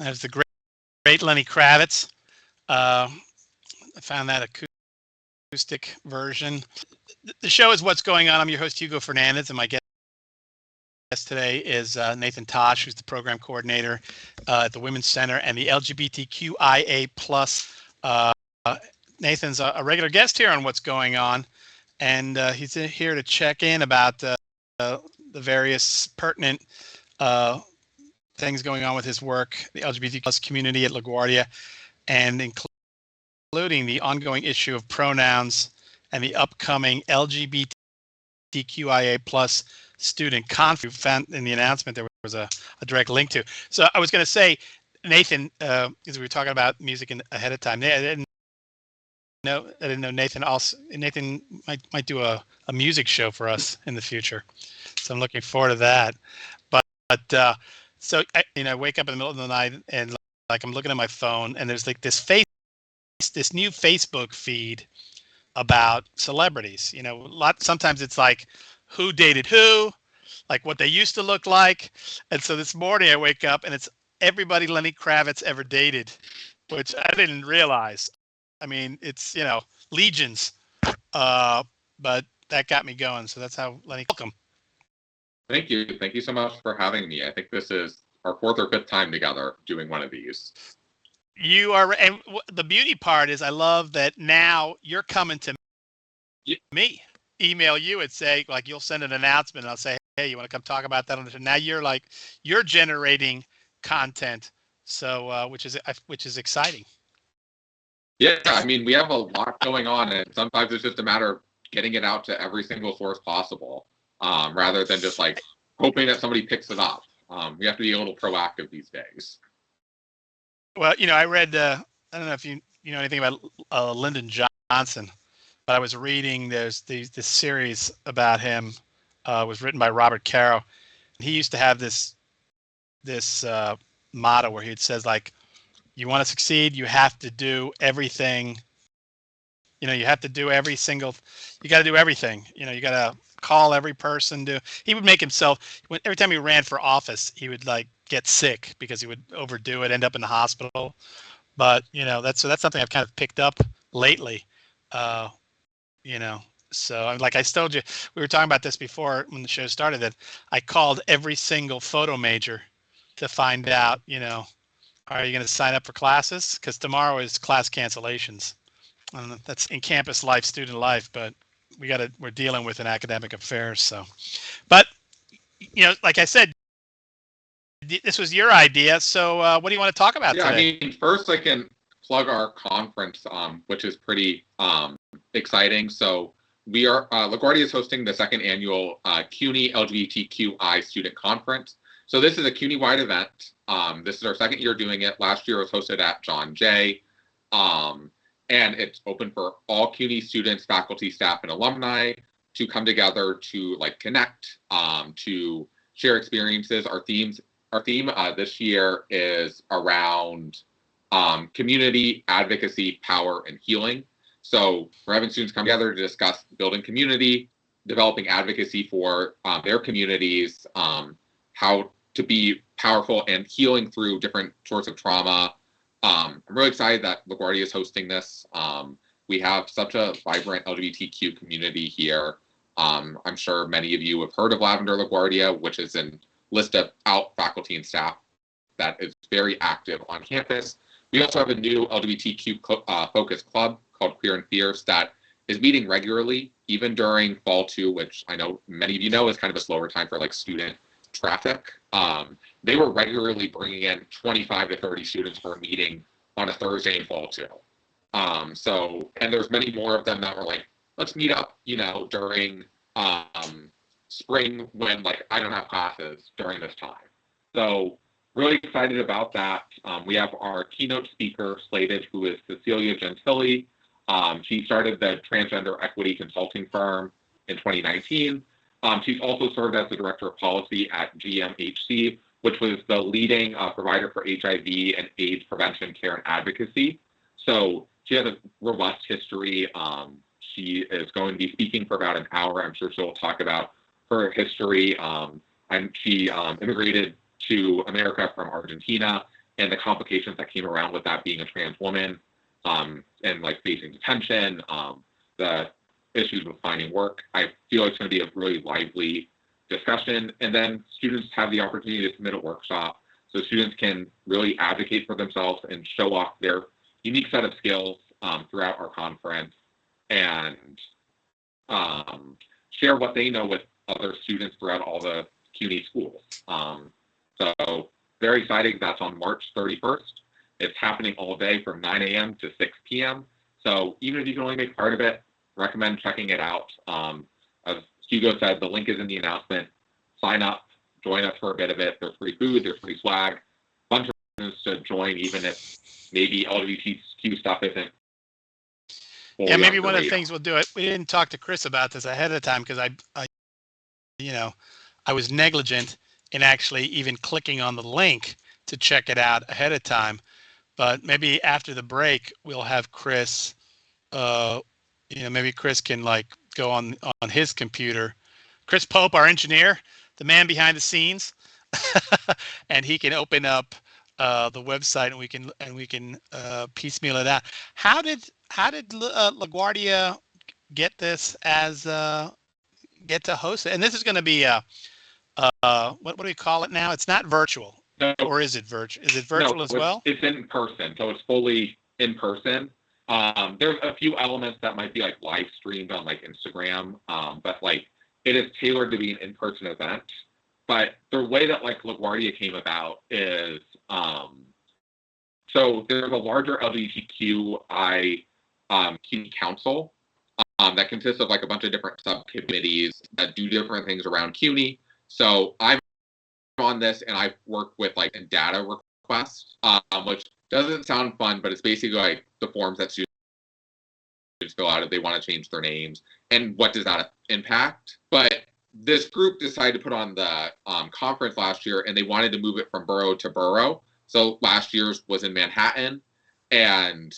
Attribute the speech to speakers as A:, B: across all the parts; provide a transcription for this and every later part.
A: There's the great Lenny Kravitz. I found that acoustic version. The show is What's Going On. I'm your host, Hugo Fernandez, and my guest today is Nathan Tosh, who's the program coordinator at the Women's Center and the LGBTQIA+. Nathan's a regular guest here on What's Going On, and he's here to check in about the various pertinent things going on with his work, the LGBT+ community at LaGuardia, and including the ongoing issue of pronouns and the upcoming LGBTQIA+ student conference. Found in the announcement there was a direct link to. So I was going to say, Nathan, because we were talking about music ahead of time. I didn't know Nathan might do a music show for us in the future. So I'm looking forward to that. But so I wake up in the middle of the night and like I'm looking at my phone and there's like this new Facebook feed about celebrities. Sometimes it's like who dated who, like what they used to look like. And so this morning I wake up and it's everybody Lenny Kravitz ever dated, which I didn't realize. I mean, it's, legions, but that got me going. So that's how Lenny, welcome.
B: Thank you. Thank you so much for having me. I think this is our 4th or 5th time together doing one of these.
A: You are, and the beauty part is I love that now you're coming to me, email you and say, like, you'll send an announcement and I'll say, hey, you want to come talk about that on the show? Now you're generating content. So, which is exciting.
B: Yeah, I mean, we have a lot going on, and sometimes it's just a matter of getting it out to every single source possible, rather than just like hoping that somebody picks it up. We have to be a little proactive these days.
A: Well, I read, I don't know if you know anything about Lyndon Johnson, but I was reading this series about him, was written by Robert Caro. He used to have this motto where he says, like, you want to succeed, you have to do everything. You have to do you got to do everything. You got to call every person. He would make himself, every time he ran for office, he would like get sick because he would overdo it, end up in the hospital. But, that's something I've kind of picked up lately. So like I told you, we were talking about this before when the show started, that I called every single photo major to find out, are you going to sign up for classes? Because tomorrow is class cancellations. And that's in campus life, student life, but we're dealing with an academic affairs. So, but, like I said, this was your idea. So what do you want to talk about today?
B: I mean, first I can plug our conference, which is pretty exciting. So we are, LaGuardia is hosting the 2nd annual CUNY LGBTQI student conference. So this is a CUNY-wide event. This is our 2nd year doing it. Last year it was hosted at John Jay. And it's open for all CUNY students, faculty, staff, and alumni to come together to like connect, to share experiences. Our theme this year is around community, advocacy, power, and healing. So we're having students come together to discuss building community, developing advocacy for their communities, how to be powerful, and healing through different sorts of trauma. I'm really excited that LaGuardia is hosting this. We have such a vibrant LGBTQ community here. I'm sure many of you have heard of Lavender LaGuardia, which is a list of out faculty and staff that is very active on campus. We also have a new LGBTQ focused club called Queer and Fierce that is meeting regularly, even during fall 2, which I know many of you know is kind of a slower time for like student traffic. They were regularly bringing in 25 to 30 students for a meeting on a Thursday in fall 2. So, and there's many more of them that were like, let's meet up, during spring when like I don't have classes during this time. So really excited about that. We have our keynote speaker slated, who is Cecilia Gentili. She started the transgender equity consulting firm in 2019. She's also served as the director of policy at GMHC, which was the leading provider for HIV and AIDS prevention, care, and advocacy. So she has a robust history. She is going to be speaking for about an hour. I'm sure she'll talk about her history. And she immigrated to America from Argentina and the complications that came around with that being a trans woman, and like facing detention, the issues with finding work. I feel it's going to be a really lively discussion. And then students have the opportunity to submit a workshop so students can really advocate for themselves and show off their unique set of skills throughout our conference, and share what they know with other students throughout all the CUNY schools. So very exciting. That's on March 31st. It's happening all day from 9 a.m. to 6 p.m. So even if you can only make part of it, recommend checking it out. As Hugo said, the link is in the announcement. Sign up, join us for a bit of it. There's free food, there's free swag, bunch of reasons to join, even if maybe LGBTQ stuff isn't.
A: Yeah, maybe one of the things we'll do it. We didn't talk to Chris about this ahead of time because I was negligent in actually even clicking on the link to check it out ahead of time. But maybe after the break, we'll have Chris. Maybe Chris can like go on his computer. Chris Pope, our engineer, the man behind the scenes, and he can open up the website and we can piecemeal it out. How did LaGuardia get this as get to host it? And this is going to be what do we call it now? It's not virtual,
B: no,
A: or is it virtual? Is it virtual as well?
B: It's in person, so it's fully in person. There's a few elements that might be like live streamed on like Instagram, but like it is tailored to be an in-person event. But the way that like LaGuardia came about is so there's a larger LGBTQI CUNY council that consists of like a bunch of different subcommittees that do different things around CUNY. So I'm on this, and I work with like a data request, which doesn't sound fun, but it's basically like the forms that students fill out if they want to change their names, and what does that impact. But this group decided to put on the conference last year, and they wanted to move it from borough to borough. So last year's was in Manhattan, and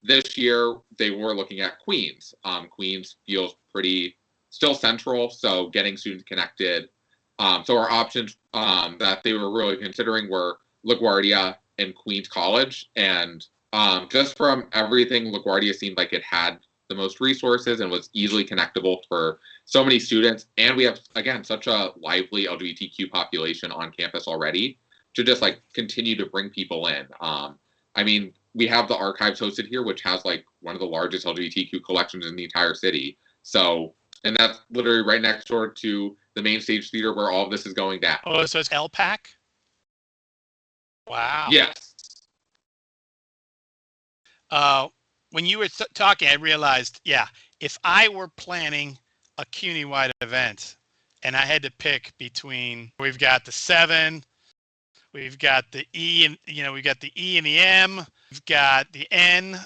B: this year they were looking at Queens. Queens feels pretty still central, so getting students connected. So our options that they were really considering were LaGuardia and Queens College. And just from everything, LaGuardia seemed like it had the most resources and was easily connectable for so many students. And we have, again, such a lively LGBTQ population on campus already to just like continue to bring people in. I mean, we have the archives hosted here, which has like one of the largest LGBTQ collections in the entire city. So, and that's literally right next door to the main stage theater where all of this is going down.
A: Oh, so it's LPAC? Wow.
B: Yes.
A: When you were talking, I realized, yeah, if I were planning a CUNY-wide event and I had to pick between, we've got the 7, we've got the E, and we've got the E and the M, we've got the N,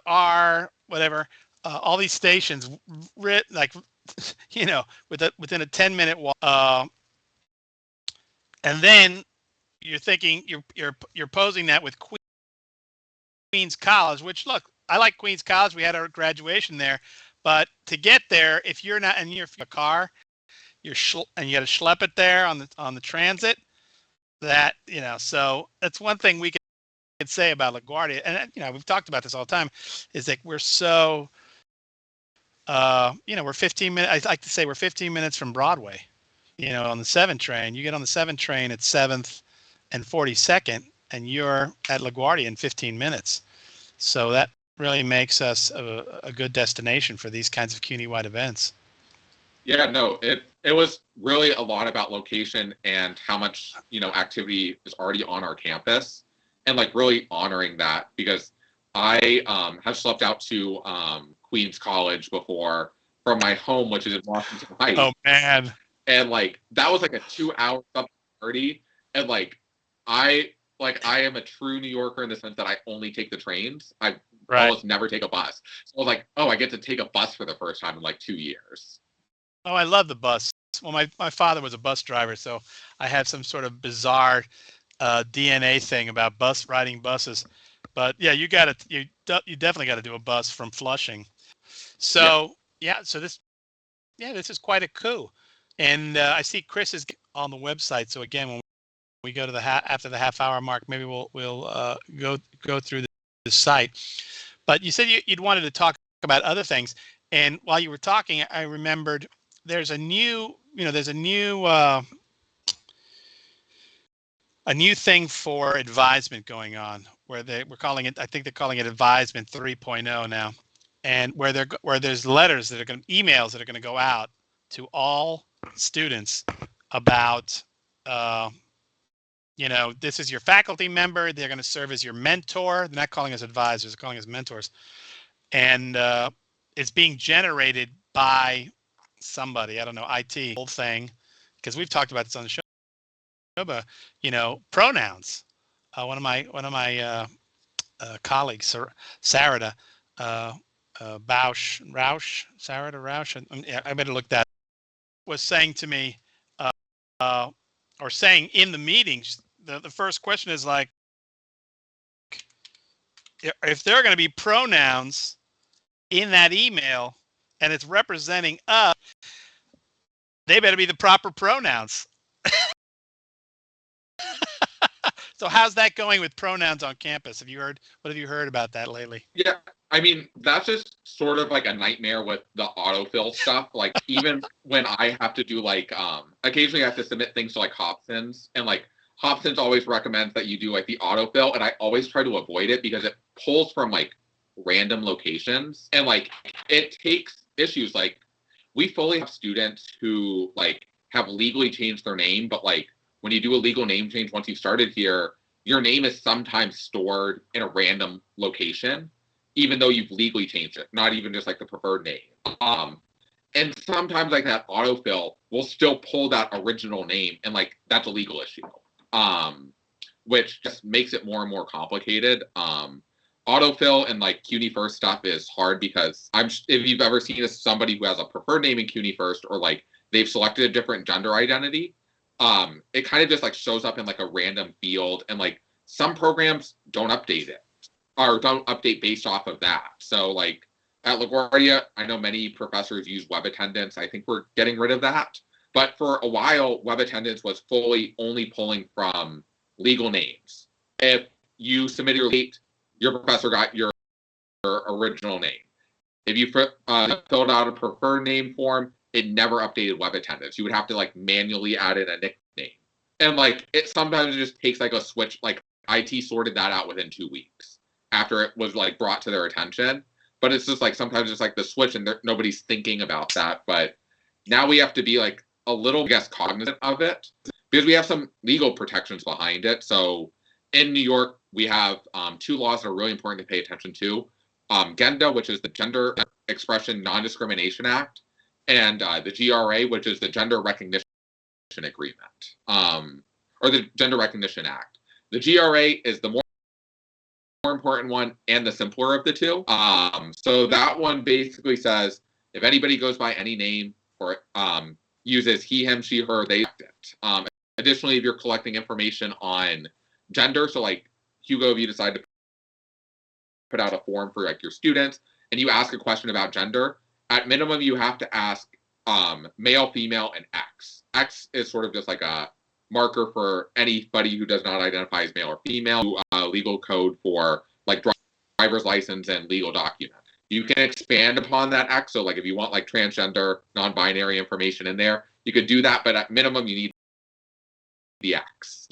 A: R, whatever, all these stations, like, within a 10-minute walk, and then you're thinking you're posing that with Queens College, which, look, I like Queens College. We had our graduation there, but to get there, if you're not in your car, and you got to schlep it there on the transit. That so that's one thing we could say about LaGuardia, and we've talked about this all the time, is that we're so we're 15 minutes. I like to say we're 15 minutes from Broadway. On the 7 train, you get on the 7 train at 7th and 42nd, and you're at LaGuardia in 15 minutes. So that really makes us a good destination for these kinds of CUNY-wide events.
B: Yeah, no, it was really a lot about location and how much, activity is already on our campus, and like really honoring that, because I have slept out to Queens College before from my home, which is in Washington Heights.
A: Oh, man.
B: And like that was like a 2-hour party, and like I am a true New Yorker in the sense that I only take the trains. I almost never take a bus. So I was like, oh, I get to take a bus for the first time in like 2 years.
A: Oh, I love the bus. Well, my father was a bus driver, so I have some sort of bizarre DNA thing about riding buses. But yeah, you definitely got to do a bus from Flushing. So so this is quite a coup. And I see Chris is on the website. So again, when we go to the after the half hour mark, maybe we'll go through the site. But you said you'd wanted to talk about other things, and while you were talking, I remembered there's a new thing for advisement going on where we're calling it, I think they're calling it advisement 3.0 now, and where there's letters that are going emails that are going to go out to all students about this is your faculty member, they're going to serve as your mentor. They're not calling us advisors, they're calling us mentors, and it's being generated by somebody, I don't know, IT whole thing, because we've talked about this on the show. But pronouns. One of my colleagues, Sarada Sarada, yeah, I better look that. Was saying to me, or saying in the meetings, the first question is like, if there are going to be pronouns in that email and it's representing us, they better be the proper pronouns. So how's that going with pronouns on campus? What have you heard about that lately?
B: Yeah, I mean, that's just sort of like a nightmare with the autofill stuff. Like, even when I have to do occasionally I have to submit things to Hobson's, and Hobson's always recommends that you do the autofill, and I always try to avoid it because it pulls from random locations, and it takes issues. We fully have students who have legally changed their name, but when you do a legal name change, once you've started here, your name is sometimes stored in a random location, even though you've legally changed it, not even just the preferred name. And sometimes that autofill will still pull that original name, and that's a legal issue, which just makes it more and more complicated. Autofill and CUNY First stuff is hard because if you've ever seen somebody who has a preferred name in CUNY First, or they've selected a different gender identity, it kind of just shows up in a random field, and some programs don't update it or don't update based off of that. So at LaGuardia, I know many professors use web attendance. I think we're getting rid of that. But for a while, web attendance was fully only pulling from legal names. If you submitted your late, your professor got your original name. If you filled out a preferred name form, it never updated web attendance. You would have to manually add in a nickname. And it sometimes just takes a switch. IT sorted that out within 2 weeks after it was brought to their attention. But it's just sometimes it's the switch and nobody's thinking about that. But now we have to be a little, I guess, cognizant of it because we have some legal protections behind it. So in New York, we have 2 laws that are really important to pay attention to. GENDA, which is the Gender Expression Non-Discrimination Act, and the GRA, which is the Gender Recognition Agreement, or the Gender Recognition Act. The GRA is the more important one and the simpler of the two. So that one basically says if anybody goes by any name or uses he, him, she, her, they it. Additionally, if you're collecting information on gender, so Hugo, if you decide to put out a form for your students and you ask a question about gender, at minimum you have to ask male, female, and X. X is sort of just a marker for anybody who does not identify as male or female. Legal code for driver's license and legal document. You can expand upon that X. So if you want transgender, non-binary information in there, you could do that, but at minimum you need the X.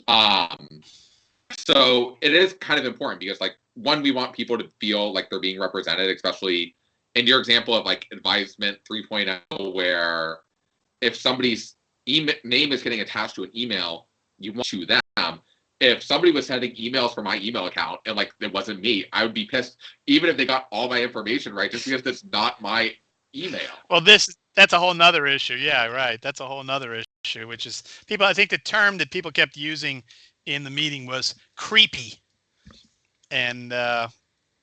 B: So it is kind of important because one, we want people to feel they're being represented, especially in your example of advisement 3.0, where if somebody's name is getting attached to an email, you want to them. If somebody was sending emails from my email account and it wasn't me, I would be pissed, even if they got all my information right, just because it's not my email.
A: Well, that's a whole nother issue. Yeah, right. That's a whole nother issue, which is I think the term that people kept using in the meeting was creepy. And I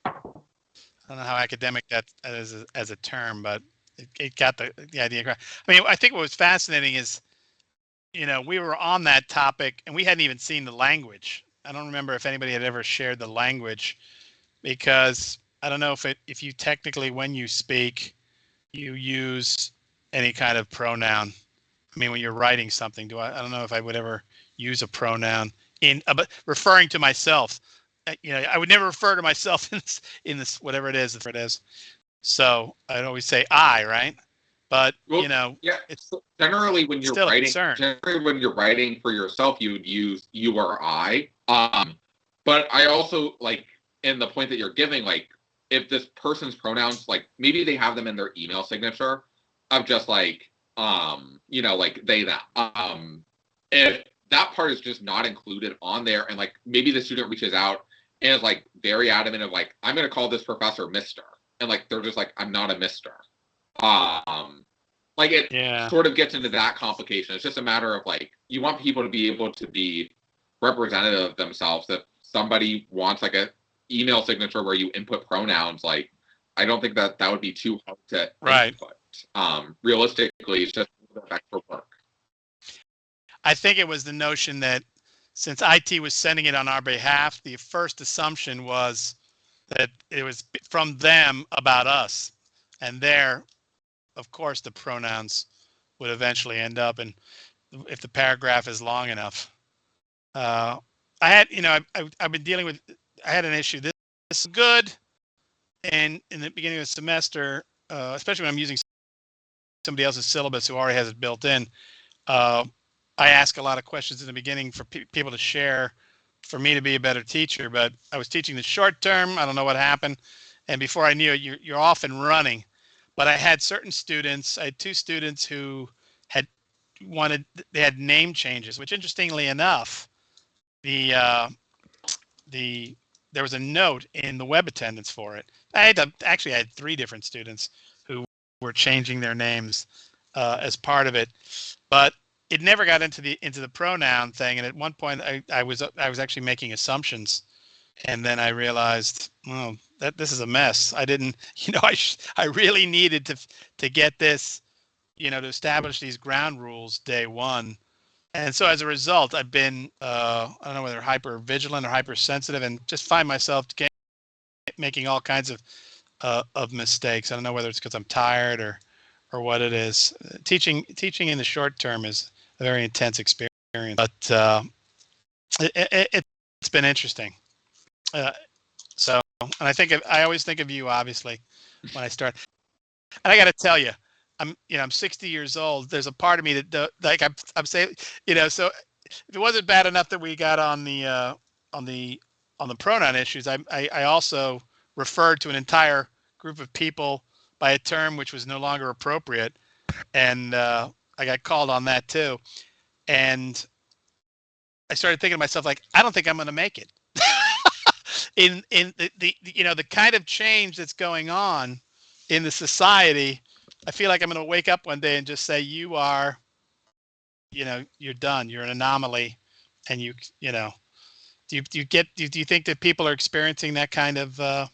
A: don't know how academic that is as a term, but it got the idea. I mean, I think what was fascinating is, we were on that topic and we hadn't even seen the language. I don't remember if anybody had ever shared the language, because I don't know if you technically, when you speak, you use any kind of pronoun. I mean, when you're writing something, I don't know if I would ever use a pronoun but referring to myself. I would never refer to myself in this whatever it is. So I'd always say I, right? But
B: Well, yeah.
A: it's
B: So generally, when you're
A: still a
B: writing,
A: concern.
B: for yourself, you would use you or I. But I also like in the point that you're giving, like if this person's pronouns, like maybe they have them in their email signature of just like like they them. If that part is just not included on there, and like maybe the student reaches out and is like very adamant of like I'm going to call this professor Mister, and like they're just like I'm not a Mister. Like it sort of gets into that complication. It's just a matter of like you want people to be able to be representative of themselves. If somebody wants like a email signature where you input pronouns, like I don't think that would be too hard to input. Realistically, it's just a little bit of extra work.
A: I think it was the notion that since IT was sending it on our behalf, the first assumption was that it was from them about us, and there, of course, the pronouns would eventually end up, and if the paragraph is long enough. I had, I've been dealing with. I had an issue. This is good, and in the beginning of the semester, especially when I'm using somebody else's syllabus who already has it built in. I ask a lot of questions in the beginning for people to share, for me to be a better teacher. But I was teaching the short term. I don't know what happened, and before I knew it, you're off and running. But I had certain students. I had two students who had they had name changes, which interestingly enough, there was a note in the web attendance for it. I had three different students who were changing their names as part of it, but it never got into the pronoun thing. And at one point, I was actually making assumptions, and then I realized, oh, that this is a mess. I didn't, I really needed to get this, to establish these ground rules day one. And so as a result, I've been, I don't know whether hyper vigilant or hypersensitive, and just find myself making all kinds of mistakes. I don't know whether it's because I'm tired or what it is. Teaching in the short term is a very intense experience, but it's been interesting. So, and I always think of you, obviously, when I start. And I got to tell you, I'm 60 years old. There's a part of me that like I'm saying, so if it wasn't bad enough that we got on the pronoun issues, I also referred to an entire group of people by a term which was no longer appropriate, and I got called on that too. And I started thinking to myself, like, I don't think I'm going to make it. in the kind of change that's going on in the society, I feel like I'm going to wake up one day and just say, you are, you're done. You're an anomaly. And do you think that people are experiencing that kind of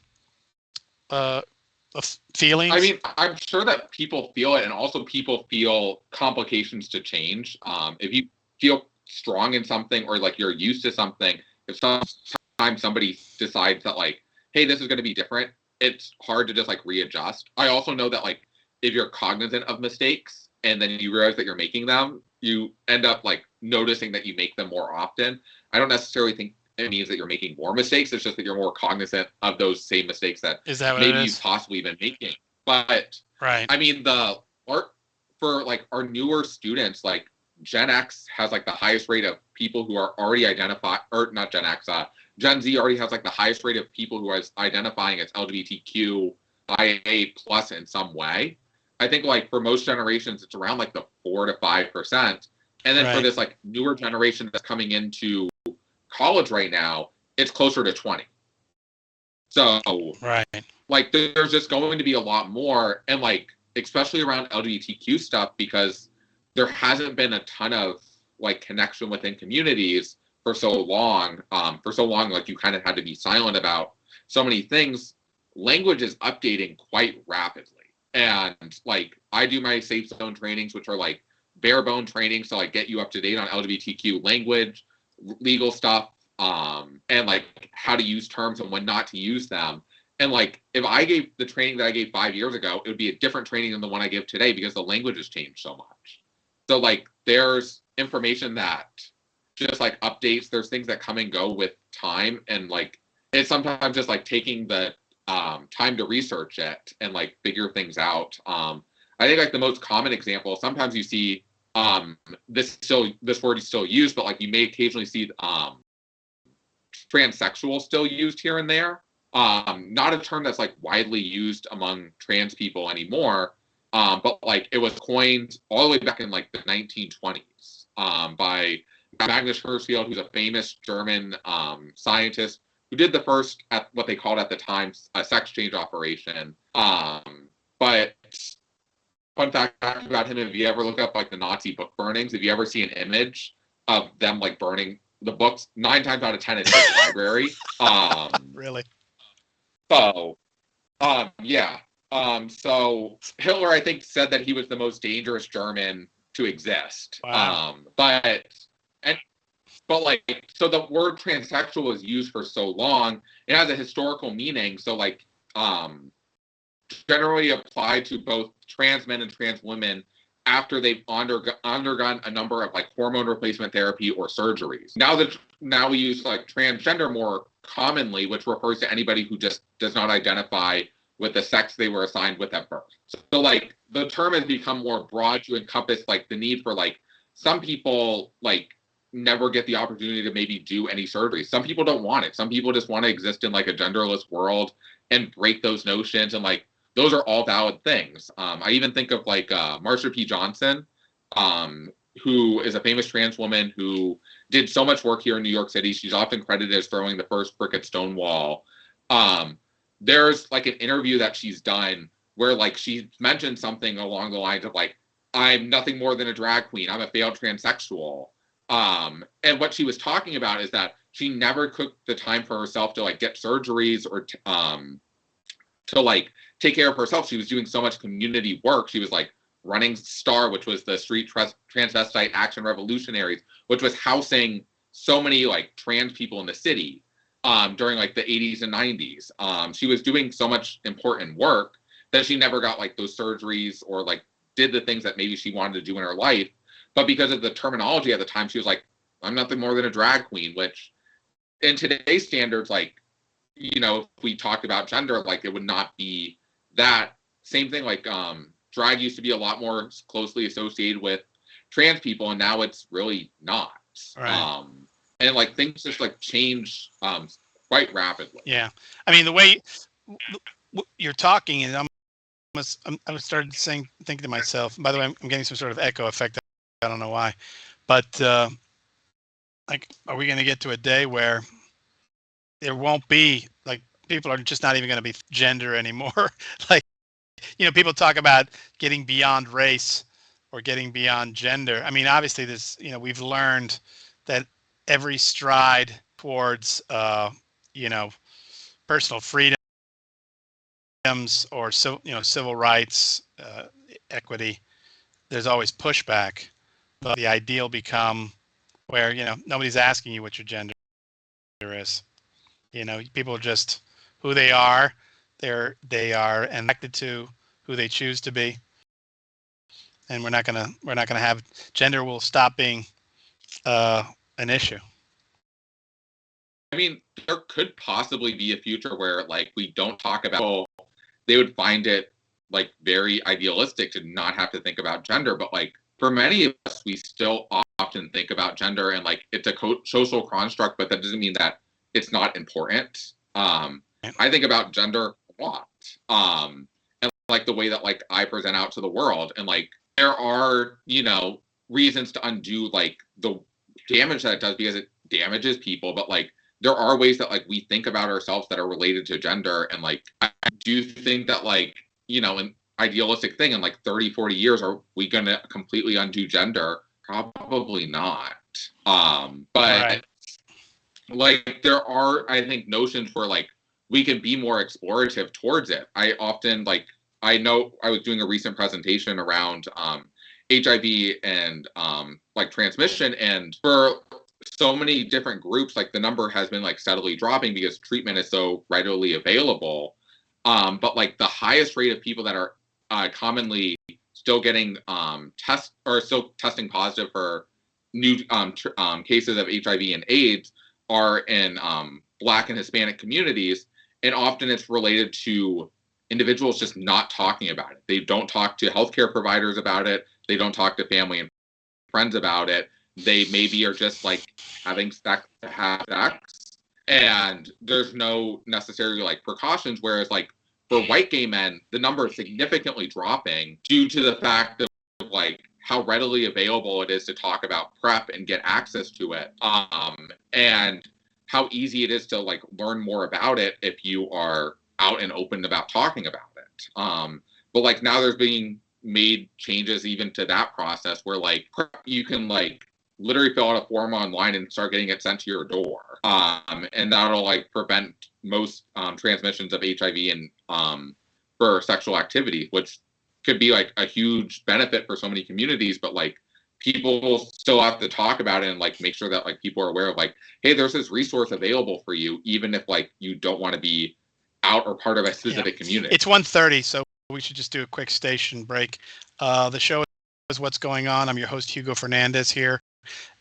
A: feelings?
B: I mean, I'm sure that people feel it, and also people feel complications to change. If you feel strong in something, or like you're used to something, if sometimes somebody decides that like, hey, this is going to be different, it's hard to just like readjust. I also know that like if you're cognizant of mistakes and then you realize that you're making them, you end up like noticing that you make them more often. I don't necessarily think it means that you're making more mistakes. It's just that you're more cognizant of those same mistakes that maybe you've possibly been making. But
A: right.
B: I mean, the art for like our newer students, like Gen X has like the highest rate of people who are already identified, or not Gen X, Gen Z already has like the highest rate of people who are identifying as LGBTQIA plus in some way. I think like for most generations, it's around like the 4 to 5%. And then for this like newer generation that's coming into college right now, it's closer to 20. So like there's just going to be a lot more, and like especially around LGBTQ stuff, because there hasn't been a ton of like connection within communities for so long. Like you kind of had to be silent about so many things. Language is updating quite rapidly. And like I do my safe zone trainings, which are like bare bone trainings to like get you up to date on LGBTQ language, legal stuff, and like how to use terms and when not to use them. And like if I gave the training that I gave 5 years ago, it would be a different training than the one I give today because the language has changed so much. So like there's information that just like updates. There's things that come and go with time, and like it's sometimes just like taking the time to research it and like figure things out. I think like the most common example, sometimes you see this word is still used, but like you may occasionally see transsexual still used here and there. Not a term that's like widely used among trans people anymore, but like it was coined all the way back in like the 1920s by Magnus Hirschfeld, who's a famous German scientist who did the first, at what they called at the time, a sex change operation. But fun fact about him, if you ever look up like the Nazi book burnings, if you ever see an image of them like burning the books, 9 times out of 10 it's his library.
A: Really?
B: So, yeah. So Hitler, I think, said that he was the most dangerous German to exist.
A: Wow.
B: But like, so the word transsexual was used for so long, it has a historical meaning. So like, generally applied to both trans men and trans women after they've undergone a number of like hormone replacement therapy or surgeries. Now we use like transgender more commonly, which refers to anybody who just does not identify with the sex they were assigned with at birth. So like the term has become more broad to encompass like the need for like some people like never get the opportunity to maybe do any surgery. Some people don't want it. Some people just want to exist in like a genderless world and break those notions, and like those are all valid things. I even think of like Marsha P. Johnson, who is a famous trans woman who did so much work here in New York City. She's often credited as throwing the first brick at Stonewall. There's like an interview that she's done where like she mentioned something along the lines of like, I'm nothing more than a drag queen. I'm a failed transsexual. And what she was talking about is that she never took the time for herself to like get surgeries or to like take care of herself. She was doing so much community work. She was like running STAR, which was the Street Transvestite Action Revolutionaries, which was housing so many like trans people in the city during like the 80s and 90s. She was doing so much important work that she never got like those surgeries or like did the things that maybe she wanted to do in her life. But because of the terminology at the time, she was like, I'm nothing more than a drag queen, which in today's standards, like, you know, if we talked about gender, like it would not be that. Same thing, like drag used to be a lot more closely associated with trans people, and now it's really not.
A: Right.
B: And like things just like change quite rapidly.
A: Yeah. I mean, the way you're talking, and I started thinking to myself, by the way, I'm getting some sort of echo effect. I don't know why, but like, are we going to get to a day where there won't be like people are just not even going to be gender anymore? Like, you know, people talk about getting beyond race or getting beyond gender. I mean, obviously, you know, we've learned that every stride towards, you know, personal freedoms or civil rights, equity, there's always pushback. But the ideal become where, you know, nobody's asking you what your gender is. You know, people are just who they are. They are elected to who they choose to be, and we're not gonna have gender will stop being an issue.
B: I mean, there could possibly be a future where like we don't talk about, they would find it like very idealistic to not have to think about gender, but like for many of us, we still often think about gender, and like it's a social construct, but that doesn't mean that it's not important. I think about gender a lot, and like the way that like I present out to the world, and like there are, you know, reasons to undo like the damage that it does because it damages people, but like there are ways that like we think about ourselves that are related to gender, and like I do think that like, you know, an idealistic thing in like 30-40 years, are we going to completely undo gender? Probably not. But
A: Right.
B: like there are, I think, notions where like we can be more explorative towards it. I often like, I know I was doing a recent presentation around HIV and like transmission, and for so many different groups, like the number has been like steadily dropping because treatment is so readily available. But like the highest rate of people that are commonly still getting still testing positive for new cases of HIV and AIDS are in Black and Hispanic communities, and often it's related to individuals just not talking about it. They don't talk to healthcare providers about it. They don't talk to family and friends about it. They maybe are just like having sex to have sex, and there's no necessarily like precautions. Whereas like for white gay men, the number is significantly dropping due to the fact of like how readily available it is to talk about PrEP and get access to it, and how easy it is to like learn more about it if you are out and open about talking about it. But like now there's being made changes even to that process where like you can like literally fill out a form online and start getting it sent to your door. And that'll like prevent most transmissions of HIV and for sexual activity, which could be like a huge benefit for so many communities, but like people still have to talk about it and like make sure that like people are aware of like, hey, there's this resource available for you, even if like you don't want to be out or part of a specific community.
A: It's 1:30, so we should just do a quick station break. The show is What's Going On. I'm your host, Hugo Fernandez, here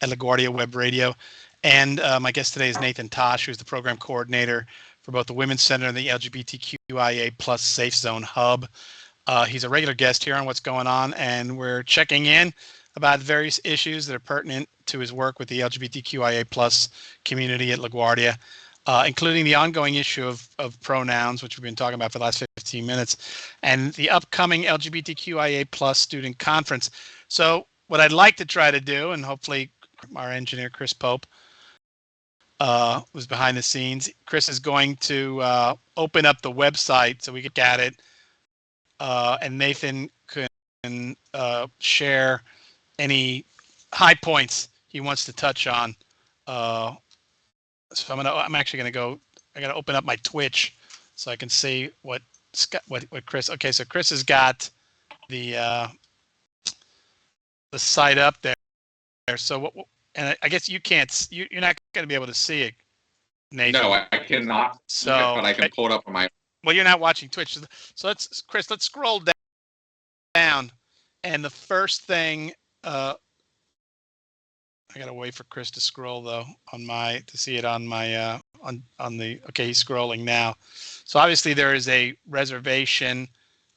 A: at LaGuardia Web Radio. And my guest today is Nathan Tosh, who's the program coordinator for both the Women's Center and the LGBTQIA plus Safe Zone Hub. He's a regular guest here on What's Going On, and we're checking in about various issues that are pertinent to his work with the LGBTQIA plus community at LaGuardia, including the ongoing issue of pronouns, which we've been talking about for the last 15 minutes, and the upcoming LGBTQIA plus student conference. So what I'd like to try to do, and hopefully our engineer, Chris Pope, was behind the scenes. Chris is going to open up the website so we can get it, and Nathan can share any high points he wants to touch on. So I'm actually gonna go. I gotta open up my Twitch so I can see what Chris. Okay, so Chris has got the site up there. So what? And I guess you can't. You're not gonna be able to see it, Nathan.
B: No, I cannot. So, but I can pull it up on my.
A: Well, you're not watching Twitch, so let's scroll down, and the first thing. I gotta wait for Chris to scroll though to see it on my on the. Okay, he's scrolling now. So obviously there is a reservation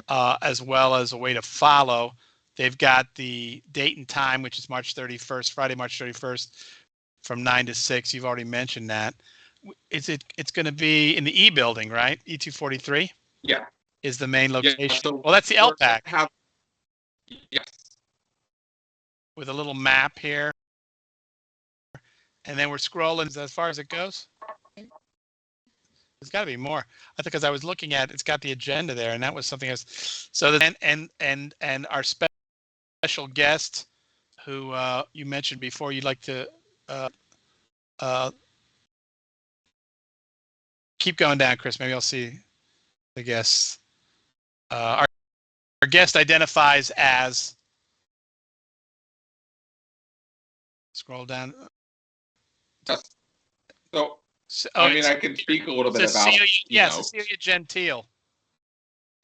A: as well as a way to follow. They've got the date and time, which is March 31st, Friday, March 31st, from 9 to 6. You've already mentioned that. It's going to be in the E building, right? E243.
B: Yeah.
A: Is the main location.
B: Yeah, so
A: well, that's the LPAC.
B: Yes.
A: With a little map here. And then we're scrolling as far as it goes. There's got to be more. I think because I was looking at it's got the agenda there, and that was something else. So and our special guest, who you mentioned before, you'd like to keep going down, Chris. Maybe I'll see the guests. Our guest identifies as. Scroll down.
B: So, I mean, I can speak a little bit about.
A: Cecilia Gentile.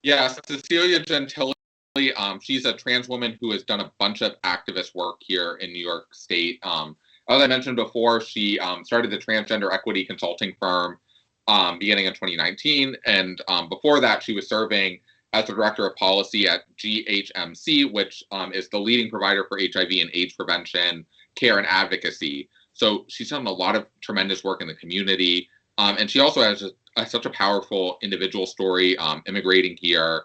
B: Yeah, Cecilia Gentile. She's a trans woman who has done a bunch of activist work here in New York State. As I mentioned before, she started the transgender equity consulting firm beginning in 2019. And before that, she was serving as the director of policy at GHMC, which is the leading provider for HIV and AIDS prevention, care, and advocacy. So she's done a lot of tremendous work in the community. And she also has such a powerful individual story, immigrating here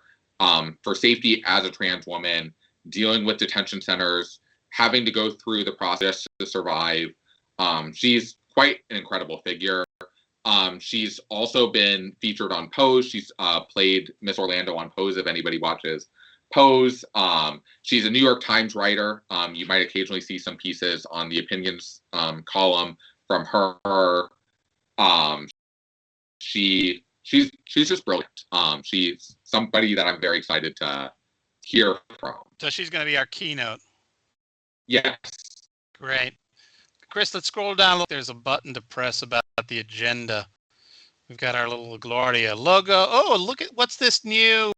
B: for safety as a trans woman, dealing with detention centers, having to go through the process to survive. She's quite an incredible figure. She's also been featured on Pose. She's played Miss Orlando on Pose, if anybody watches Pose. She's a New York Times writer. You might occasionally see some pieces on the opinions column from her. She's just brilliant. She's somebody that I'm very excited to hear from.
A: So she's going to be our keynote.
B: Yes.
A: Great. Chris, let's scroll down. Look, there's a button to press about the agenda. We've got our little LaGuardia logo. Oh, look at what's this new?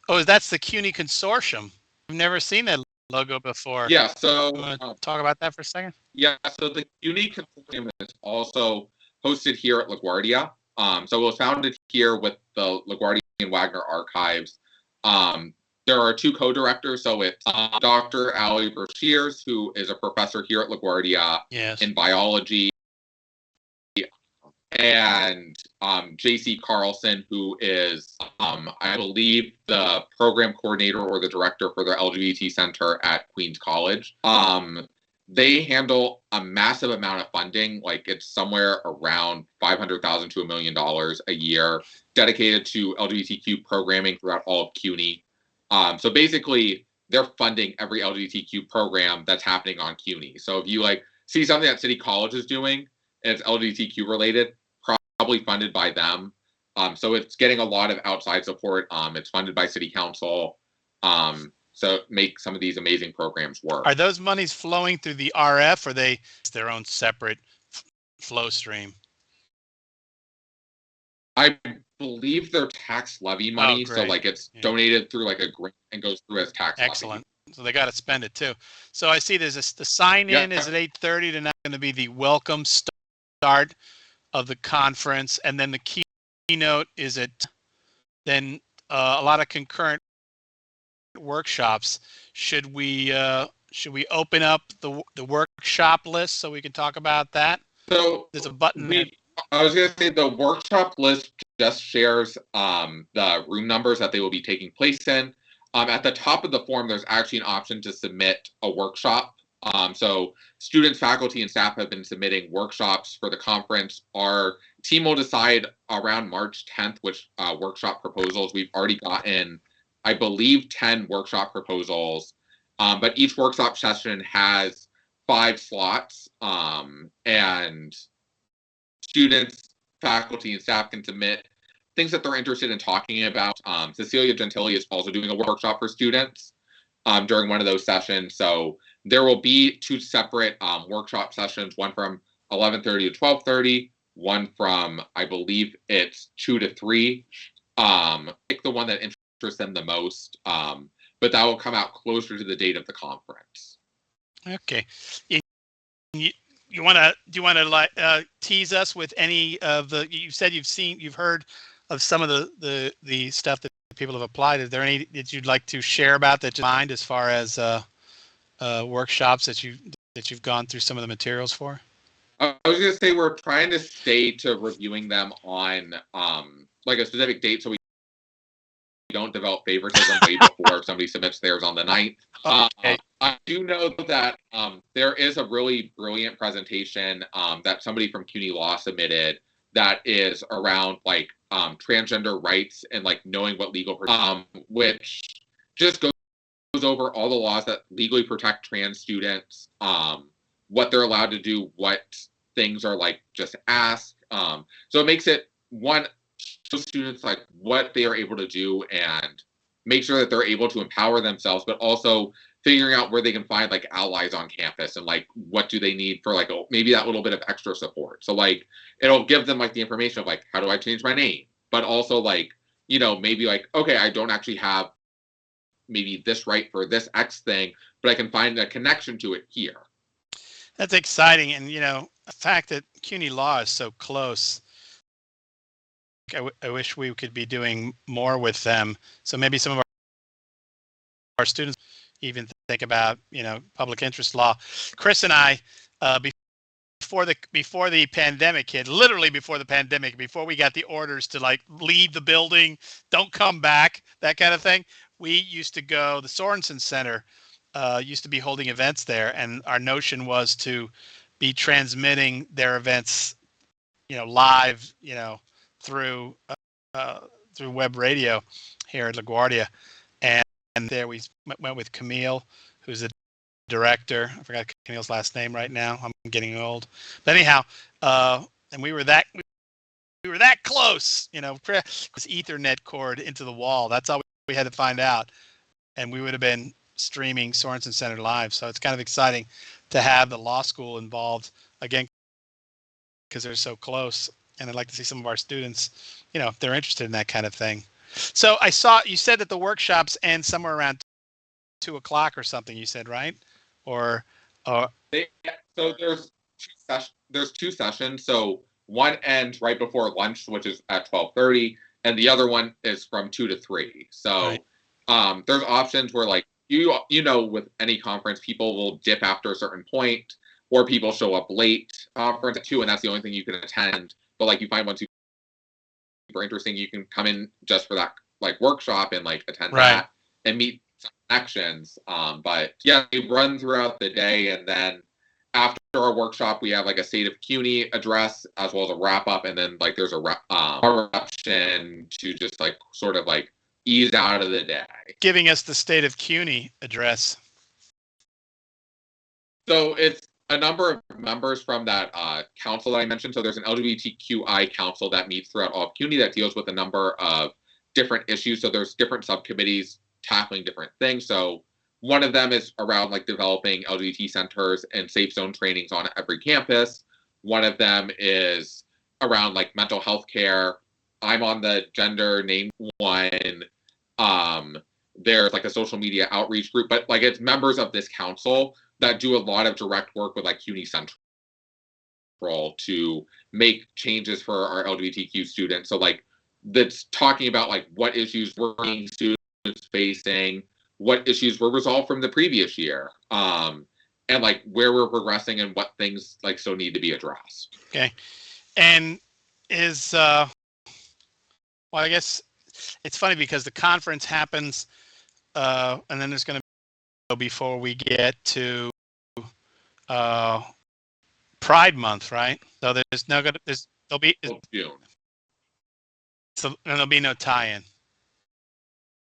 A: Oh, that's the CUNY Consortium. I've never seen that logo before.
B: Yeah, so
A: You want to talk about that for a second?
B: yeah, so the CUNY Consortium is also hosted here at LaGuardia. So it was founded here with the LaGuardia and Wagner archives. There are two co-directors, so it's Dr. Ali Brashears, who is a professor here at LaGuardia in biology, and JC Carlson, who is, I believe, the program coordinator or the director for the LGBT Center at Queens College. They handle a massive amount of funding, like it's somewhere around $500,000 to $1 million a year, dedicated to LGBTQ programming throughout all of CUNY. So basically, they're funding every LGBTQ program that's happening on CUNY. So if you like see something that City College is doing and it's LGBTQ related, probably funded by them. So it's getting a lot of outside support. It's funded by City Council. So make some of these amazing programs work.
A: Are those monies flowing through the RF, or they their own separate flow stream?
B: I believe they're tax levy money, so like it's donated through like a grant and goes through as tax
A: Excellent.
B: levy.
A: So they got to spend it too. So I see there's the sign in is at 8:30. Then that's going to be the welcome start of the conference, and then the keynote is at then a lot of concurrent workshops. Should we open up the workshop list so we can talk about that?
B: So
A: there's a button there.
B: I was going to say the workshop list just shares the room numbers that they will be taking place in. At the top of the form, there's actually an option to submit a workshop. So students, faculty, and staff have been submitting workshops for the conference. Our team will decide around March 10th which workshop proposals. We've already gotten, I believe, 10 workshop proposals, but each workshop session has 5 slots, and students, faculty, and staff can submit things that they're interested in talking about. Cecilia Gentili is also doing a workshop for students during one of those sessions. So there will be 2 separate workshop sessions, one from 11:30 to 12:30, one from, I believe it's 2 to 3. Pick the one that interests them the most, but that will come out closer to the date of the conference.
A: Okay. Do you want to tease us with any of the, you said you've heard of some of the stuff that people have applied. Is there any that you'd like to share about that you mind as far as workshops that you've gone through some of the materials for?
B: I was going to say we're trying to stay to reviewing them on like a specific date, so we don't develop favoritism way before somebody submits theirs on the 9th. Okay. I do know that there is a really brilliant presentation that somebody from CUNY Law submitted that is around like transgender rights and like knowing what legal which just goes over all the laws that legally protect trans students, what they're allowed to do, what things are like just ask. So it makes it one, show students like what they are able to do and make sure that they're able to empower themselves, but also figuring out where they can find like allies on campus and like what do they need for like maybe that little bit of extra support. So like it'll give them like the information of like, how do I change my name? But also like, you know, maybe like, okay, I don't actually have maybe this right for this X thing, but I can find a connection to it here.
A: That's exciting. And, you know, the fact that CUNY Law is so close, I wish we could be doing more with them. So maybe some of our students even think about, you know, public interest law. Chris and I, before the pandemic hit, literally before the pandemic, before we got the orders to like leave the building, don't come back, that kind of thing, we used to go, the Sorensen Center used to be holding events there, and our notion was to be transmitting their events, you know, live, you know, through web radio here at LaGuardia. And there we went with Camille, who's the director. I forgot Camille's last name right now. I'm getting old. But anyhow, and we were that close, you know, this Ethernet cord into the wall. That's all we had to find out. And we would have been streaming Sorensen Center live. So it's kind of exciting to have the law school involved again, because they're so close. And I'd like to see some of our students, you know, if they're interested in that kind of thing. So I saw you said that the workshops end somewhere around 2 o'clock or something. You said, right? Or
B: So there's two sessions. So one ends right before lunch, which is at 12:30, and the other one is from 2 to 3. So
A: right.
B: there's options where like with any conference, people will dip after a certain point, or people show up late for at 2, and that's the only thing you can attend. But like you find one super interesting, you can come in just for that like workshop and like attend
A: Right.
B: that and meet some connections. But yeah, we run throughout the day, and then after our workshop, we have like a state of CUNY address as well as a wrap up, and then like there's a eruption to just like sort of like ease out of the day.
A: Giving us the state of CUNY address.
B: So it's a number of members from that council that I mentioned. So there's an LGBTQI council that meets throughout all of CUNY that deals with a number of different issues. So there's different subcommittees tackling different things. So one of them is around like developing LGBT centers and safe zone trainings on every campus. One of them is around like mental health care. I'm on the gender name one. There's like a social media outreach group, but like it's members of this council that do a lot of direct work with like CUNY Central to make changes for our LGBTQ students. So like that's talking about like what issues working students facing, what issues were resolved from the previous year, and like where we're progressing and what things like so need to be addressed.
A: Okay. And well, I guess it's funny because the conference happens, and then there's going to be before we get to Pride Month, right? So there'll be
B: June.
A: So there'll be no tie-in.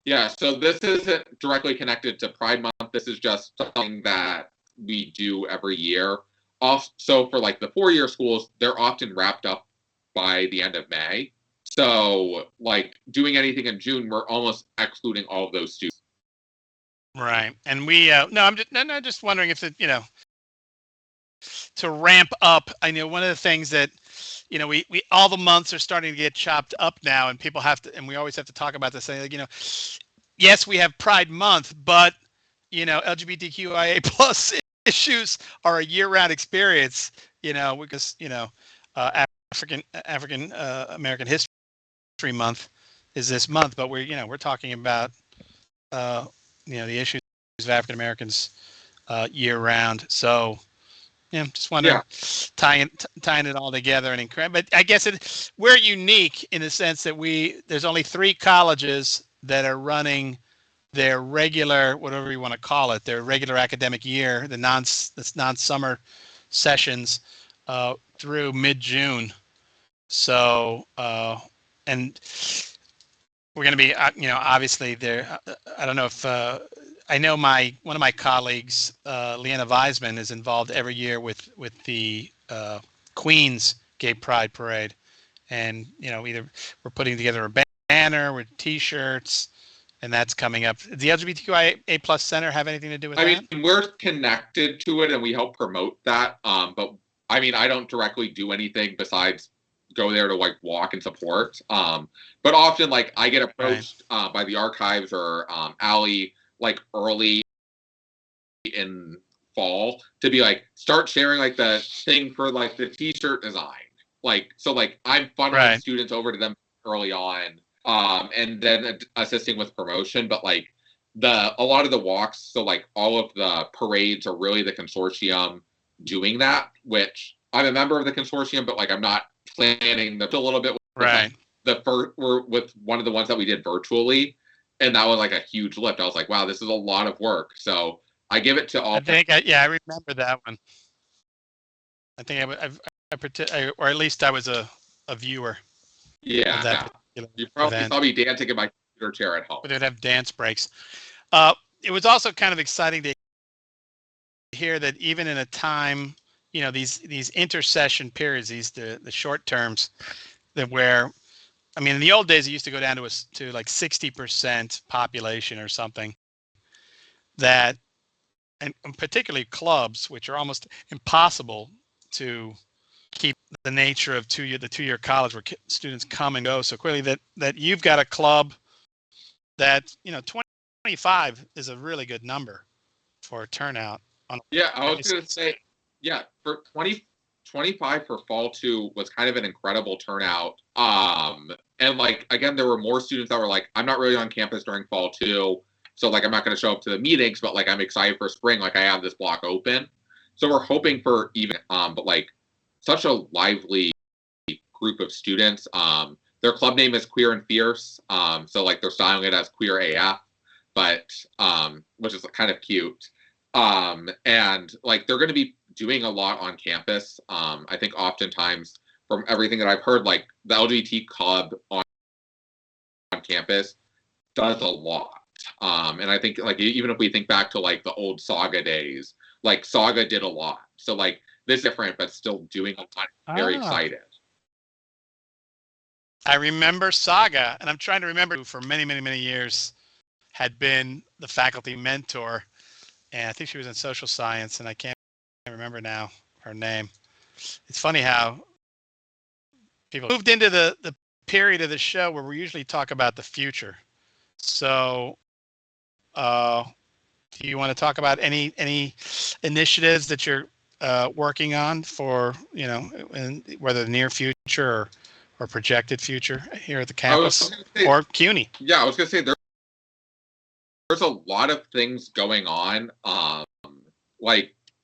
B: Yeah, so this isn't directly connected to Pride Month. This is just something that we do every year. Also, for like the 4-year schools, they're often wrapped up by the end of May. So, like doing anything in June, we're almost excluding all of those students.
A: Right, and we I'm just wondering if it to ramp up. I know one of the things that we all the months are starting to get chopped up now, and people have to, and we always have to talk about this. Like, yes, we have Pride Month, but LGBTQIA plus issues are a year-round experience. Because African American History Month is this month, but we're talking about the issues of African Americans year-round. So. Yeah, just wondering, tying it all together and but I guess we're unique in the sense that there's only 3 colleges that are running their regular, whatever you want to call it, their regular academic year, the non-summer sessions through mid-June. So and we're going to be, obviously there. I don't know if. I know one of my colleagues, Leanna Weisman, is involved every year with the Queens Gay Pride Parade, and either we're putting together a banner with T-shirts, and that's coming up. Does the LGBTQIA plus Center have anything to do with that?
B: I mean, we're connected to it, and we help promote that. But I mean, I don't directly do anything besides go there to like walk and support. But often, like I get approached by the archives or Allie. Like early in fall to be like start sharing like the thing for like the t-shirt design, like so like I'm funneling students over to them early on, and then assisting with promotion. But like a lot of the walks, so like all of the parades are really the consortium doing that, which I'm a member of the consortium, but like I'm not planning a little bit with we're with one of the ones that we did virtually. And that was like a huge lift. I was like, wow, this is a lot of work. So I give it to all.
A: I remember that one. I think or at least I was a viewer.
B: Yeah. You probably saw me dancing in my computer chair at home.
A: But they'd have dance breaks. It was also kind of exciting to hear that even in a time, these intercession periods, the short terms, that where, I mean, in the old days, it used to go down to like 60% population or something. That, and particularly clubs, which are almost impossible to keep the nature of the 2-year college where students come and go so quickly. That you've got a club that 20 25 is a really good number for turnout.
B: Yeah, I was going to say, yeah, for 2025 for fall two was kind of an incredible turnout. And like, again, there were more students that were like, I'm not really on campus during fall two. So like, I'm not going to show up to the meetings, but like, I'm excited for spring. Like I have this block open. So we're hoping for even, but like such a lively group of students. Their club name is Queer and Fierce. So like they're styling it as Queer AF, but which is kind of cute. And like they're going to be doing a lot on campus. I think oftentimes from everything that I've heard, like the LGBT club on campus does a lot. And I think like even if we think back to like the old Saga days, like Saga did a lot. So like this is different, but still doing a lot. Very excited.
A: I remember Saga, and I'm trying to remember who for many, many, many years had been the faculty mentor. And I think she was in social science, and I can't remember now her name. It's funny how people moved into the period of the show where we usually talk about the future. So do you want to talk about any initiatives that you're working on for, whether the near future or projected future here at the campus or CUNY?
B: Yeah, I was going to say there's a lot of things going on.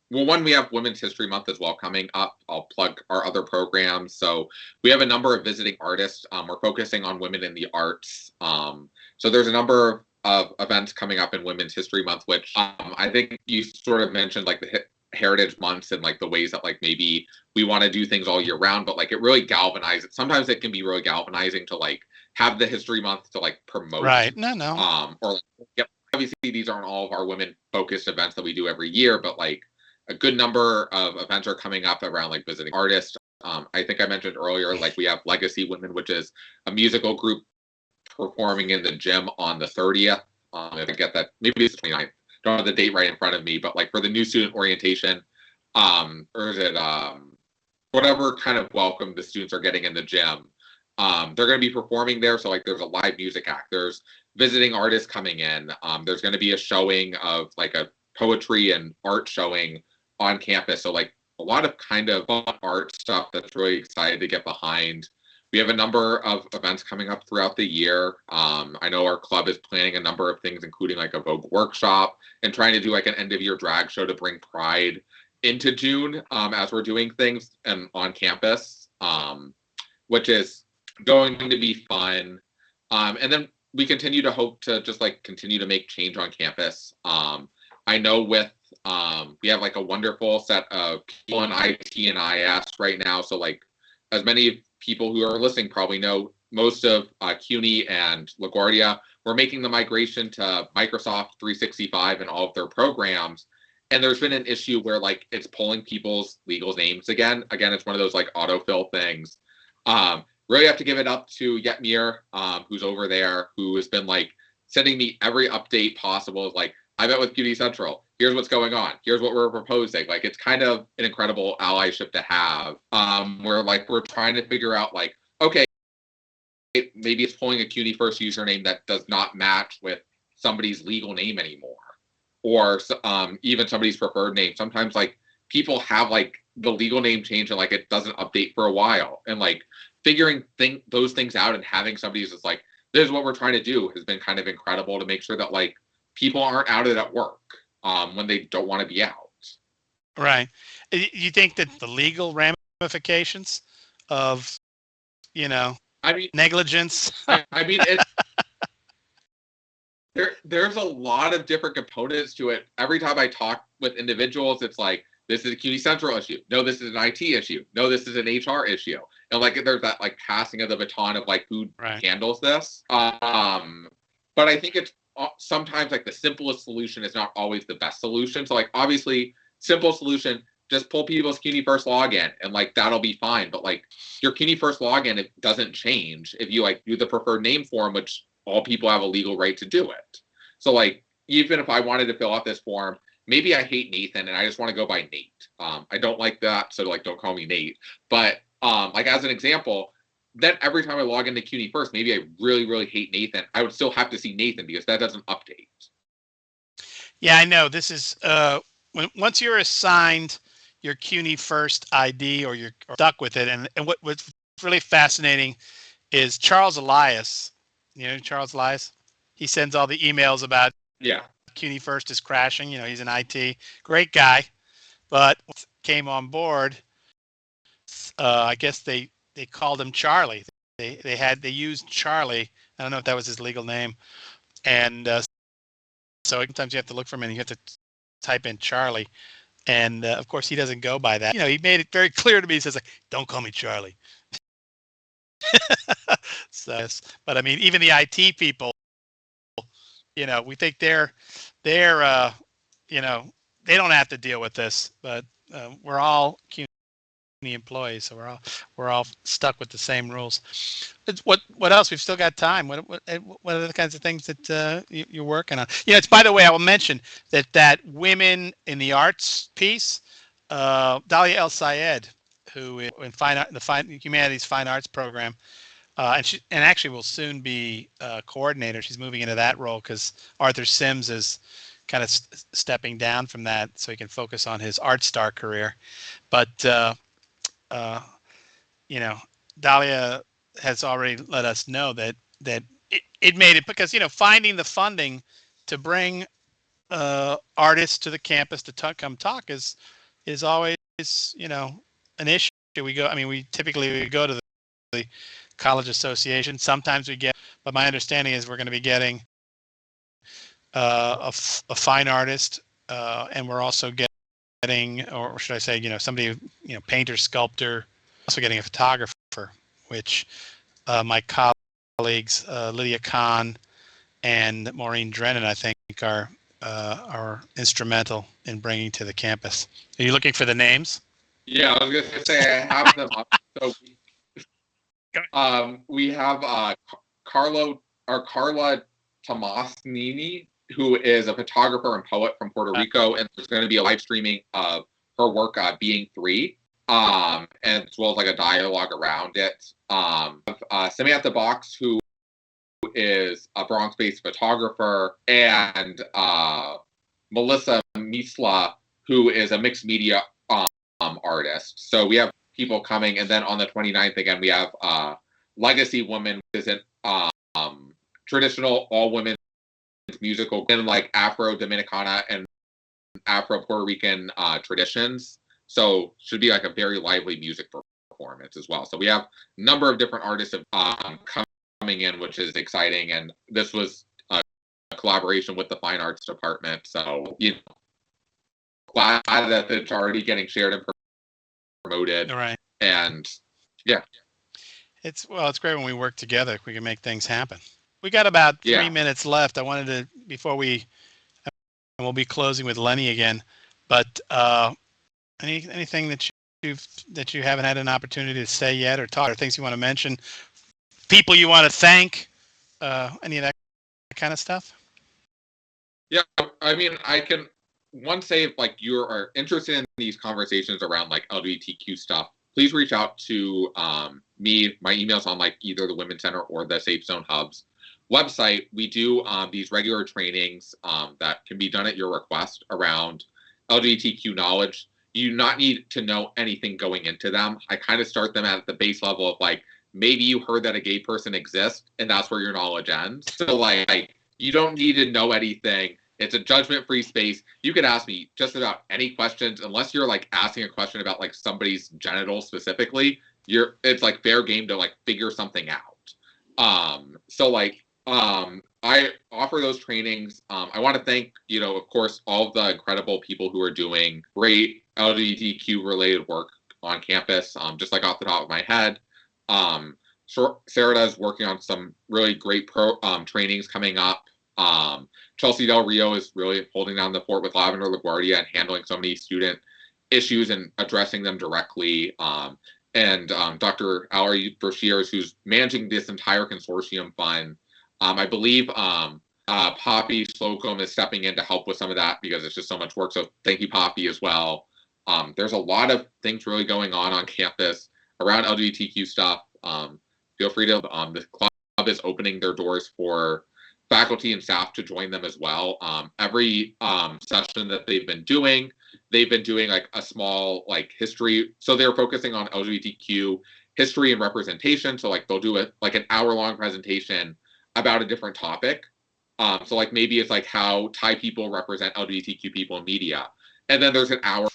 B: One, we have Women's History Month as well coming up. I'll plug our other programs. So we have a number of visiting artists. We're focusing on women in the arts. So there's a number of events coming up in Women's History Month, which I think you sort of mentioned like the Heritage Months and like the ways that like maybe we want to do things all year round, but like it really galvanizes. Sometimes it can be really galvanizing to like have the History Month to like promote.
A: Right. No.
B: Or like, obviously these aren't all of our women focused events that we do every year, but like a good number of events are coming up around like visiting artists. I think I mentioned earlier, like we have Legacy Women, which is a musical group performing in the gym on the 30th. If I get that, maybe it's the 29th. Don't have the date right in front of me, but like for the new student orientation, or is it whatever kind of welcome the students are getting in the gym, they're going to be performing there. So like there's a live music act, there's visiting artists coming in, there's going to be a showing of like a poetry and art showing on campus. So like a lot of kind of fun art stuff that's really excited to get behind. We have a number of events coming up throughout the year. I know our club is planning a number of things, including like a Vogue workshop and trying to do like an end of year drag show to bring pride into June as we're doing things and on campus, which is going to be fun. And then we continue to hope to just like continue to make change on campus. I know with we have like a wonderful set of people in IT and IS right now. So like as many people who are listening probably know, most of CUNY and LaGuardia were making the migration to Microsoft 365 and all of their programs. And there's been an issue where like it's pulling people's legal names again. Again, it's one of those like autofill things. Really have to give it up to Yetmir, who's over there, who has been like sending me every update possible. Like, I met with CUNY Central. Here's what's going on. Here's what we're proposing. Like, it's kind of an incredible allyship to have. Where like we're trying to figure out like, okay, maybe it's pulling a CUNY First username that does not match with somebody's legal name anymore, or even somebody's preferred name. Sometimes like people have like the legal name change and like it doesn't update for a while, and like figuring those things out and having somebody who's just like, this is what we're trying to do has been kind of incredible to make sure that like people aren't out of it at work when they don't want to be out.
A: Right. You think that the legal ramifications of, negligence?
B: I mean, there's a lot of different components to it. Every time I talk with individuals, it's like, this is a CUNY Central issue. No, this is an IT issue. No, this is an HR issue. And like, there's that like passing of the baton of like who handles this. But I think it's sometimes like the simplest solution is not always the best solution. So like, obviously, simple solution, just pull people's CUNY First login and like that'll be fine. But like your CUNY First login, it doesn't change if you like do the preferred name form, which all people have a legal right to do it. So like, even if I wanted to fill out this form, maybe I hate Nathan and I just want to go by Nate. I don't like that, so like don't call me Nate. But like as an example, then every time I log into CUNY First, maybe I really, really hate Nathan. I would still have to see Nathan because that doesn't update.
A: Yeah, I know. This is once you're assigned your CUNY first ID or you're stuck with it. And what's really fascinating is Charles Elias. You know Charles Elias? He sends all the emails about
B: Yeah.
A: CUNY first is crashing. You know, he's an IT great guy, but came on board. I guess they called him Charlie. They used Charlie. I don't know if that was his legal name, and so sometimes you have to look for him and you have to type in Charlie. And of course, he doesn't go by that. You know, he made it very clear to me. He says, like, "Don't call me Charlie." So, yes. But I mean, even the IT people, you know, we think they're you know, they don't have to deal with this, but we're all CUNY employees, so we're all stuck with the same rules. What else? We've still got time. What are the kinds of things that you're working on? Yeah, it's by the way, I will mention that women in the arts piece, Dalia El Sayed, who in the humanities fine arts program, and actually will soon be coordinator. She's moving into that role because Arthur Sims is kind of stepping down from that so he can focus on his art star career. But uh, you know, Dahlia has already let us know that it made it because finding the funding to bring artists to the campus to come talk is always an issue. We typically go to the college association. Sometimes we get, but my understanding is we're going to be getting a fine artist, and we're also getting, or should I say, somebody, painter, sculptor, also getting a photographer, which my colleagues Lydia Kahn and Maureen Drennan, I think, are instrumental in bringing to the campus. Are you looking for the names?
B: Yeah, I was gonna say I have them up. So we have Carla Tomasini, who is a photographer and poet from Puerto Rico, and there's going to be a live streaming of her work, Being Three, and as well as like a dialogue around it. Samantha Box, who is a Bronx-based photographer, and Melissa Misla, who is a mixed media artist. So we have people coming, and then on the 29th again we have Legacy Woman, which is an traditional all women musical in like Afro Dominicana and Afro Puerto Rican traditions. So should be like a very lively music performance as well. So we have a number of different artists coming in, which is exciting. And this was a collaboration with the Fine Arts Department. So glad that it's already getting shared and promoted.
A: All right.
B: And yeah.
A: It's great when we work together. We can make things happen. We got about 3 minutes left. I wanted to, before and we'll be closing with Lenny again, but anything that you haven't had an opportunity to say yet, or talk, or things you want to mention, people you want to thank, any of that kind of stuff?
B: Yeah, I mean, I can say if like you are interested in these conversations around like LGBTQ stuff, please reach out to me. My email's on like either the Women's Center or the Safe Zone Hub's website. We do these regular trainings that can be done at your request around LGBTQ knowledge. You do not need to know anything going into them. I kind of start them at the base level of like, maybe you heard that a gay person exists, and that's where your knowledge ends. So like you don't need to know anything. It's a judgment-free space. You can ask me just about any questions, unless you're like asking a question about like somebody's genitals specifically. It's like fair game to like figure something out. So like I offer those trainings. I want to thank, of course, all of the incredible people who are doing great LGBTQ related work on campus. Just like off the top of my head, Sarah is working on some really great trainings coming up. Chelsea Del Rio is really holding down the fort with Lavender LaGuardia and handling so many student issues and addressing them directly. And Dr. Alarie Brashears, who's managing this entire consortium fund. I believe Poppy Slocum is stepping in to help with some of that because it's just so much work. So thank you, Poppy, as well. There's a lot of things really going on campus around LGBTQ stuff. Feel free to, the club is opening their doors for faculty and staff to join them as well. Every session that they've been doing like a small like history. So they're focusing on LGBTQ history and representation. So like they'll do like an hour-long presentation about a different topic. So like maybe it's like how Thai people represent LGBTQ people in media. And then there's an hour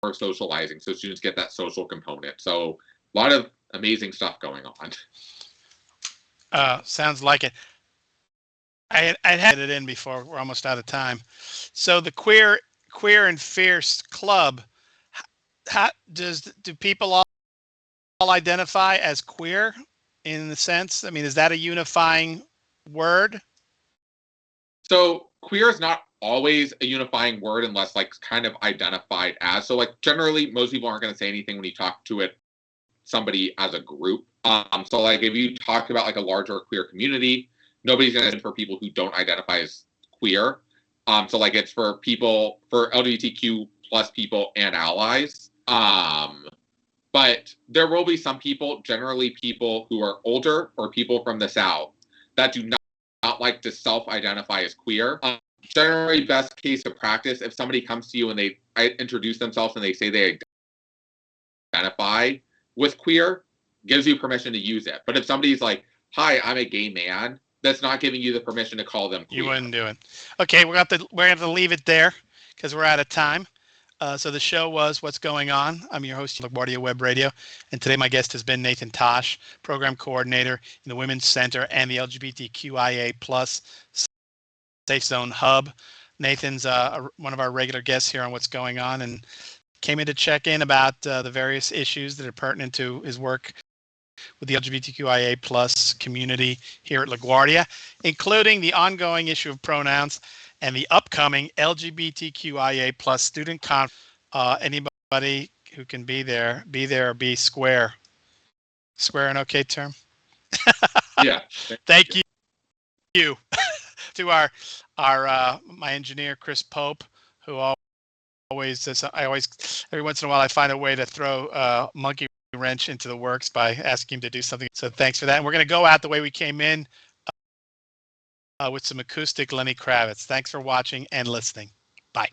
B: of socializing. So students get that social component. So a lot of amazing stuff going on.
A: Sounds like it. I'd had it in before. We're almost out of time. So the Queer and Fierce Club, do people all identify as queer in the sense? I mean, is that a unifying word?
B: So queer is not always a unifying word unless like kind of identified as. So like generally most people aren't going to say anything when you talk to somebody as a group. So like if you talk about like a larger queer community, nobody's going to for people who don't identify as queer. So like it's for people, for LGBTQ plus people and allies. But there will be some people, generally people who are older or people from the South, that do not like to self-identify as queer. Generally, best case of practice, if somebody comes to you and they introduce themselves and they say they identify with queer, gives you permission to use it. But if somebody's like, hi, I'm a gay man, that's not giving you the permission to call them queer.
A: You wouldn't do it. Okay, we're going to have to leave it there because we're out of time. So the show was What's Going On. I'm your host, LaGuardia Web Radio. And today my guest has been Nathan Tosh, Program Coordinator in the Women's Center and the LGBTQIA plus Safe Zone Hub. Nathan's one of our regular guests here on What's Going On and came in to check in about the various issues that are pertinent to his work with the LGBTQIA plus community here at LaGuardia, including the ongoing issue of pronouns and the upcoming LGBTQIA plus student conference. Anybody who can be there or be square. Square an okay term?
B: Yeah.
A: Thank you. To our my engineer, Chris Pope, who always every once in a while I find a way to throw a monkey wrench into the works by asking him to do something. So thanks for that. And we're going to go out the way we came in with some acoustic Lenny Kravitz. Thanks for watching and listening. Bye.